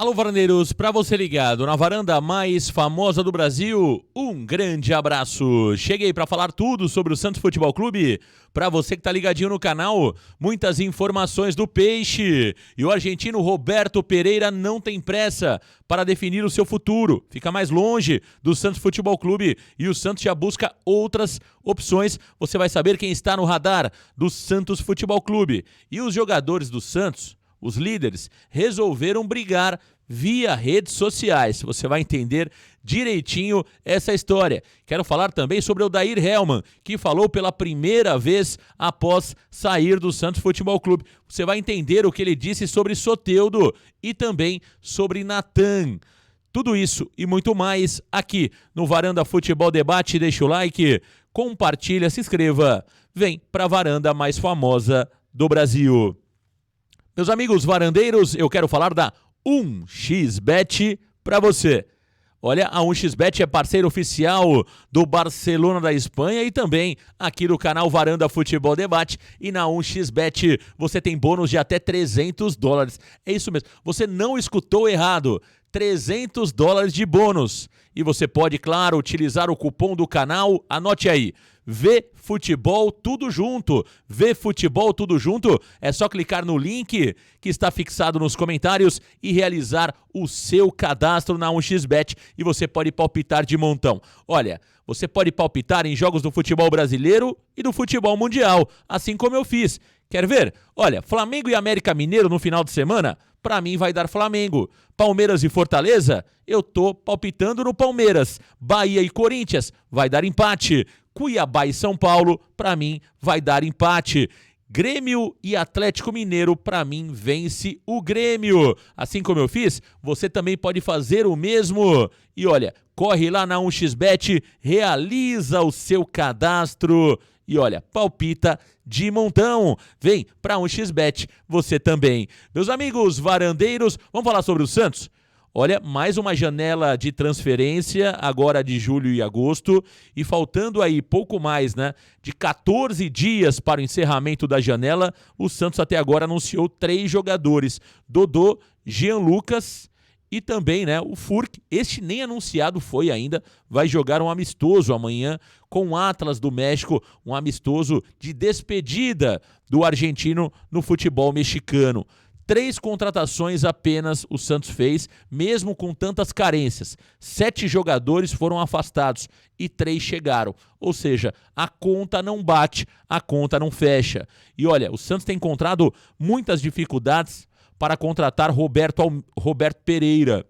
Alô, varandeiros, para você ligado na varanda mais famosa do Brasil, um grande abraço. Cheguei para falar tudo sobre o Santos Futebol Clube. Para você que tá ligadinho no canal, muitas informações do Peixe. E o argentino Roberto Pereira não tem pressa para definir o seu futuro. Fica mais longe do Santos Futebol Clube e o Santos já busca outras opções. Você vai saber quem está no radar do Santos Futebol Clube. E os jogadores do Santos, os líderes, resolveram brigar via redes sociais. Você vai entender direitinho essa história. Quero falar também sobre o Dair Helman, que falou pela primeira vez após sair do Santos Futebol Clube. Você vai entender o que ele disse sobre Soteldo e também sobre Natan. Tudo isso e muito mais aqui no Varanda Futebol Debate. Deixa o like, compartilha, se inscreva. Vem para a varanda mais famosa do Brasil. Meus amigos varandeiros, eu quero falar da 1xBet para você. Olha, a 1xBet é parceiro oficial do Barcelona da Espanha e também aqui do canal Varanda Futebol Debate. E na 1xBet você tem bônus de até $300. É isso mesmo, você não escutou errado. $300 de bônus. E você pode, claro, utilizar o cupom do canal, anote aí, VFutebol tudo junto. VFutebol tudo junto, é só clicar no link que está fixado nos comentários e realizar o seu cadastro na 1xBet e você pode palpitar de montão. Olha, você pode palpitar em jogos do futebol brasileiro e do futebol mundial, assim como eu fiz. Quer ver? Olha, Flamengo e América Mineiro no final de semana, pra mim vai dar Flamengo. Palmeiras e Fortaleza, eu tô palpitando no Palmeiras. Bahia e Corinthians, vai dar empate. Cuiabá e São Paulo, pra mim vai dar empate. Grêmio e Atlético Mineiro, pra mim vence o Grêmio. Assim como eu fiz, você também pode fazer o mesmo. E olha, corre lá na 1xBet, realiza o seu cadastro. E olha, palpita de montão. Vem pra 1xBet você também. Meus amigos varandeiros, vamos falar sobre o Santos? Olha, mais uma janela de transferência, agora de julho e agosto, e faltando aí pouco mais, de 14 dias para o encerramento da janela, o Santos até agora anunciou 3 jogadores, Dodô, Jean Lucas e também, o Furk. Este nem anunciado foi ainda, vai jogar um amistoso amanhã com o Atlas do México, um amistoso de despedida do argentino no futebol mexicano. 3 contratações apenas o Santos fez, mesmo com tantas carências. 7 jogadores foram afastados e 3 chegaram. Ou seja, a conta não bate, a conta não fecha. E olha, o Santos tem encontrado muitas dificuldades para contratar Roberto Pereira,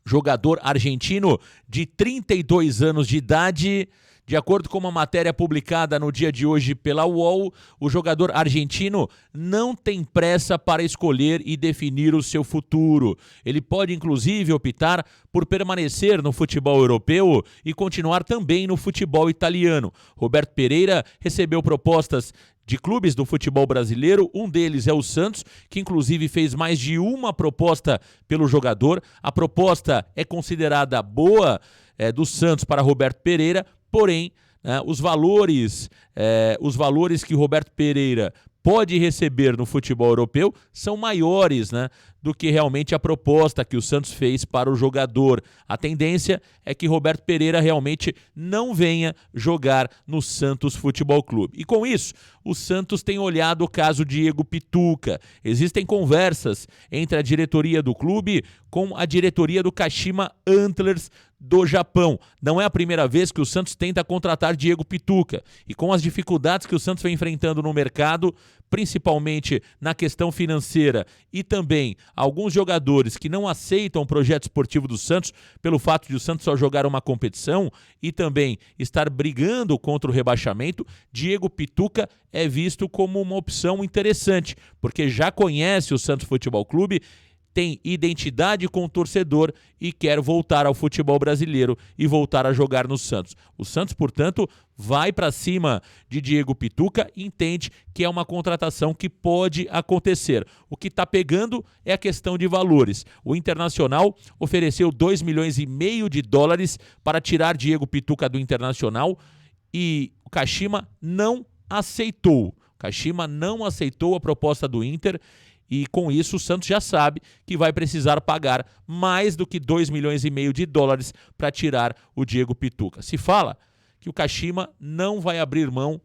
jogador argentino de 32 anos de idade. De acordo com uma matéria publicada no dia de hoje pela UOL, o jogador argentino não tem pressa para escolher e definir o seu futuro. Ele pode, inclusive, optar por permanecer no futebol europeu e continuar também no futebol italiano. Roberto Pereira recebeu propostas de clubes do futebol brasileiro, um deles é o Santos, que inclusive fez mais de uma proposta pelo jogador. A proposta é considerada boa do Santos para Roberto Pereira, porém, os valores que Roberto Pereira pode receber no futebol europeu são maiores, do que realmente a proposta que o Santos fez para o jogador. A tendência é que Roberto Pereira realmente não venha jogar no Santos Futebol Clube. E com isso, o Santos tem olhado o caso Diego Pituca. Existem conversas entre a diretoria do clube com a diretoria do Kashima Antlers do Japão. Não é a primeira vez que o Santos tenta contratar Diego Pituca. E com as dificuldades que o Santos vem enfrentando no mercado, principalmente na questão financeira e também alguns jogadores que não aceitam o projeto esportivo do Santos pelo fato de o Santos só jogar uma competição e também estar brigando contra o rebaixamento, Diego Pituca é visto como uma opção interessante, porque já conhece o Santos Futebol Clube, tem identidade com o torcedor e quer voltar ao futebol brasileiro e voltar a jogar no Santos. O Santos, portanto, vai para cima de Diego Pituca e entende que é uma contratação que pode acontecer. O que está pegando é a questão de valores. O Internacional ofereceu $2,5 milhões para tirar Diego Pituca do Internacional e o Kashima não aceitou. Kashima não aceitou a proposta do Inter E com isso o Santos já sabe que vai precisar pagar mais do que 2,5 milhões de dólares para tirar o Diego Pituca. Se fala que o Kashima não vai abrir mão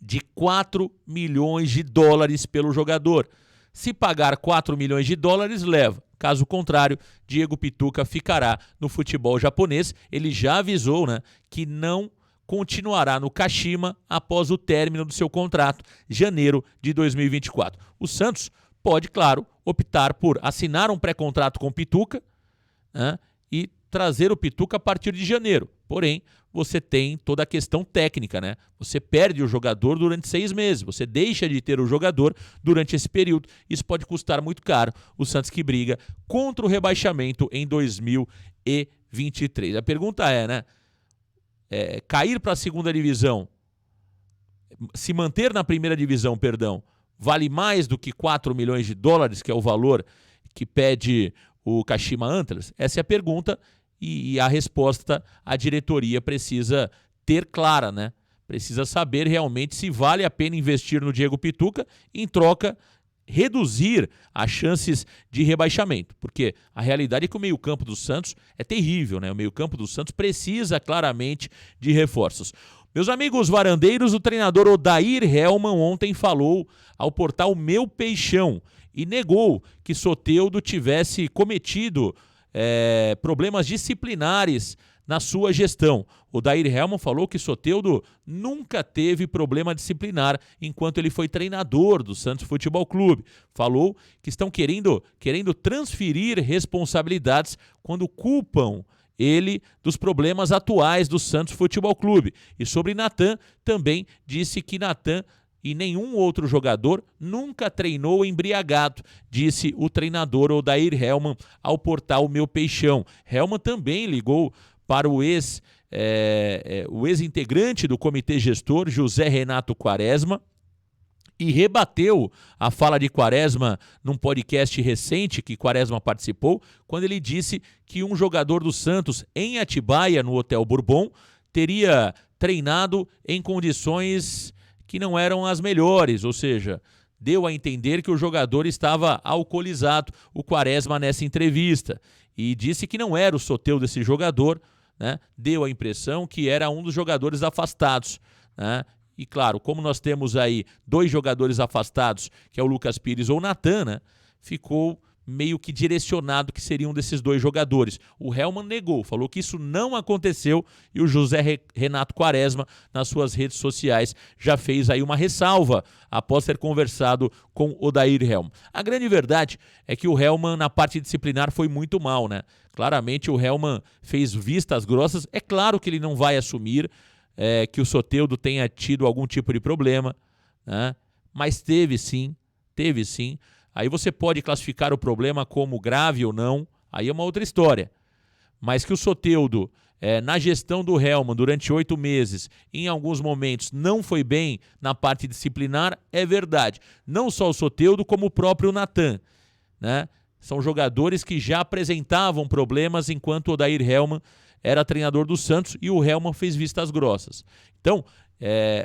de 4 milhões de dólares pelo jogador. Se pagar 4 milhões de dólares, leva. Caso contrário, Diego Pituca ficará no futebol japonês. Ele já avisou, né, que não continuará no Kashima após o término do seu contrato, janeiro de 2024. O Santos pode, claro, optar por assinar um pré-contrato com o Pituca, né, e trazer o Pituca a partir de janeiro. Porém, você tem toda a questão técnica, né? Você perde o jogador durante 6 meses, você deixa de ter o jogador durante esse período. Isso pode custar muito caro. O Santos que briga contra o rebaixamento em 2023. A pergunta é, né? Cair para a segunda divisão, se manter na primeira divisão, perdão, vale mais do que 4 milhões de dólares, que é o valor que pede o Kashima Antlers? Essa é a pergunta. E a resposta a diretoria precisa ter clara, né? Precisa saber realmente se vale a pena investir no Diego Pituca, em troca reduzir as chances de rebaixamento. Porque a realidade é que o meio-campo do Santos é terrível, né? O meio-campo do Santos precisa claramente de reforços. Meus amigos varandeiros, o treinador Odair Hellmann ontem falou ao portal Meu Peixão e negou que Soteldo tivesse cometido problemas disciplinares na sua gestão. O Odair Hellmann falou que Soteldo nunca teve problema disciplinar enquanto ele foi treinador do Santos Futebol Clube. Falou que estão querendo transferir responsabilidades quando culpam ele dos problemas atuais do Santos Futebol Clube. E sobre Natan, também disse que Natan e nenhum outro jogador nunca treinou embriagado, disse o treinador Odair Hellmann ao portal Meu Peixão. Hellmann também ligou para o ex-integrante do comitê gestor, José Renato Quaresma, e rebateu a fala de Quaresma num podcast recente que Quaresma participou, quando ele disse que um jogador do Santos em Atibaia, no Hotel Bourbon, teria treinado em condições que não eram as melhores, ou seja, deu a entender que o jogador estava alcoolizado, o Quaresma nessa entrevista, e disse que não era o Soteldo desse jogador, né? Deu a impressão que era um dos jogadores afastados, né? E claro, como nós temos aí 2 jogadores afastados, que é o Lucas Pires ou o Natan, né? Ficou meio que direcionado que seriam desses 2 jogadores. O Hellmann negou, falou que isso não aconteceu e o José Renato Quaresma, nas suas redes sociais, já fez aí uma ressalva após ter conversado com o Odair Hellmann. A grande verdade é que o Hellmann na parte disciplinar foi muito mal, né? Claramente o Hellmann fez vistas grossas. É claro que ele não vai assumir que o Soteldo tenha tido algum tipo de problema, né? Mas teve sim. Aí você pode classificar o problema como grave ou não, aí é uma outra história. Mas que o Soteldo, na gestão do Hellmann durante 8 meses, em alguns momentos não foi bem na parte disciplinar, é verdade. Não só o Soteldo, como o próprio Natan, né? São jogadores que já apresentavam problemas enquanto o Odair Hellmann era treinador do Santos e o Hellmann fez vistas grossas. Então,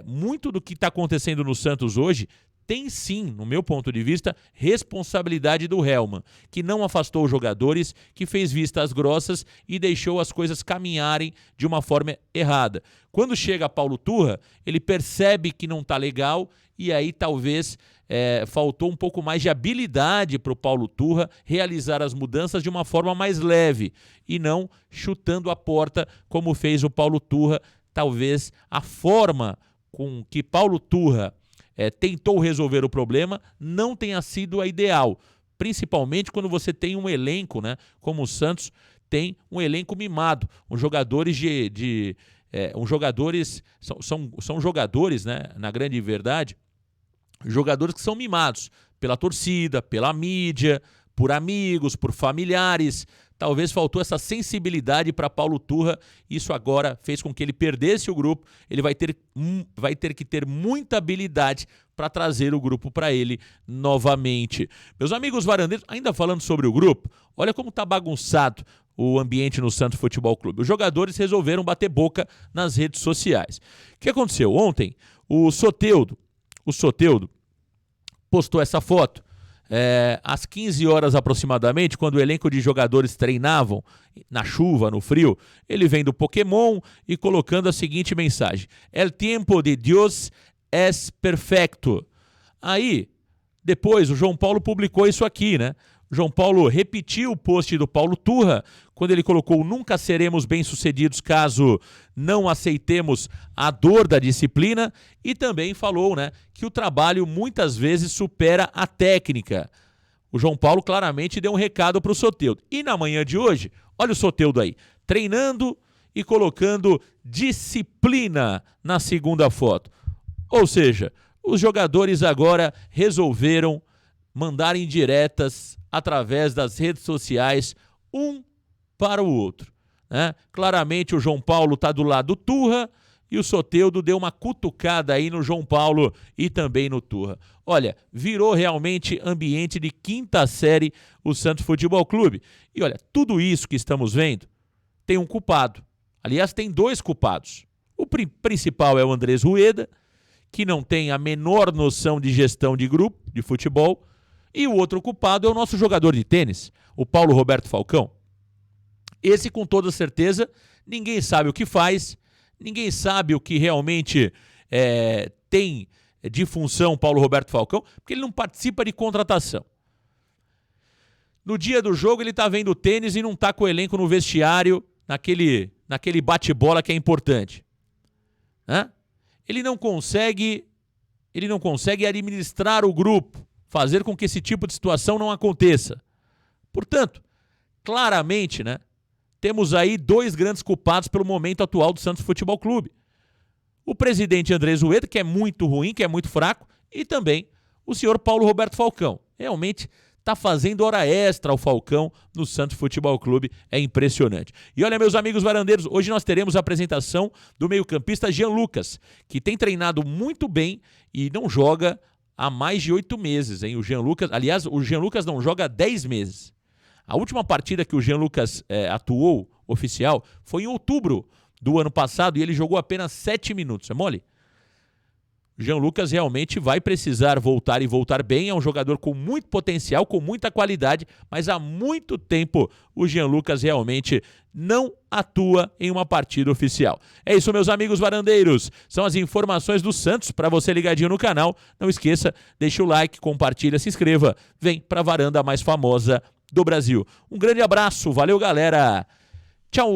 muito do que está acontecendo no Santos hoje tem sim, no meu ponto de vista, responsabilidade do Hellmann, que não afastou os jogadores, que fez vistas grossas e deixou as coisas caminharem de uma forma errada. Quando chega Paulo Turra, ele percebe que não está legal e aí talvez faltou um pouco mais de habilidade para o Paulo Turra realizar as mudanças de uma forma mais leve e não chutando a porta como fez o Paulo Turra. Talvez a forma com que Paulo Turra tentou resolver o problema não tenha sido a ideal, principalmente quando você tem um elenco, né, como o Santos tem um elenco mimado, os jogadores são jogadores, né, na grande verdade, jogadores que são mimados pela torcida, pela mídia, por amigos, por familiares. Talvez faltou essa sensibilidade para Paulo Turra. Isso agora fez com que ele perdesse o grupo. Ele vai ter que ter muita habilidade para trazer o grupo para ele novamente. Meus amigos varandeiros, ainda falando sobre o grupo, olha como está bagunçado o ambiente no Santos Futebol Clube. Os jogadores resolveram bater boca nas redes sociais. O que aconteceu? Ontem, o Soteldo postou essa foto às 15 horas aproximadamente, quando o elenco de jogadores treinavam na chuva, no frio, ele vem do Pokémon e colocando a seguinte mensagem: El tiempo de Dios es perfecto. Aí, depois, o João Paulo publicou isso aqui, né? O João Paulo repetiu o post do Paulo Turra, quando ele colocou: nunca seremos bem-sucedidos caso não aceitemos a dor da disciplina, e também falou, né, que o trabalho muitas vezes supera a técnica. O João Paulo claramente deu um recado para o Soteldo. E na manhã de hoje, olha o Soteldo aí, treinando e colocando disciplina na segunda foto. Ou seja, os jogadores agora resolveram mandar indiretas através das redes sociais, um para o outro, né? Claramente o João Paulo está do lado do Turra e o Soteldo deu uma cutucada aí no João Paulo e também no Turra. Olha, virou realmente ambiente de quinta série o Santos Futebol Clube. E olha, tudo isso que estamos vendo tem um culpado. Aliás, tem dois culpados. O principal é o Andrés Rueda, que não tem a menor noção de gestão de grupo, de futebol. E o outro culpado é o nosso jogador de tênis, o Paulo Roberto Falcão. Esse, com toda certeza, ninguém sabe o que faz, ninguém sabe o que realmente tem de função Paulo Roberto Falcão, porque ele não participa de contratação. No dia do jogo ele está vendo tênis e não está com o elenco no vestiário, naquele bate-bola que é importante. Né? Ele não consegue administrar o grupo, fazer com que esse tipo de situação não aconteça. Portanto, claramente, né, temos aí dois grandes culpados pelo momento atual do Santos Futebol Clube. O presidente Andrés Rueda, que é muito ruim, que é muito fraco, e também o senhor Paulo Roberto Falcão. Realmente está fazendo hora extra o Falcão no Santos Futebol Clube, é impressionante. E olha, meus amigos varandeiros, hoje nós teremos a apresentação do meio-campista Jean Lucas, que tem treinado muito bem e não joga há mais de 8 meses, hein? O Jean Lucas, aliás, o Jean Lucas não joga há 10 meses. A última partida que o Jean Lucas atuou, oficial, foi em outubro do ano passado e ele jogou apenas 7 minutos. É mole? O Jean Lucas realmente vai precisar voltar e voltar bem. É um jogador com muito potencial, com muita qualidade, mas há muito tempo o Jean Lucas realmente não atua em uma partida oficial. É isso, meus amigos varandeiros. São as informações do Santos para você ligadinho no canal. Não esqueça, deixa o like, compartilha, se inscreva. Vem para a varanda mais famosa do Brasil. Um grande abraço, valeu galera, tchau!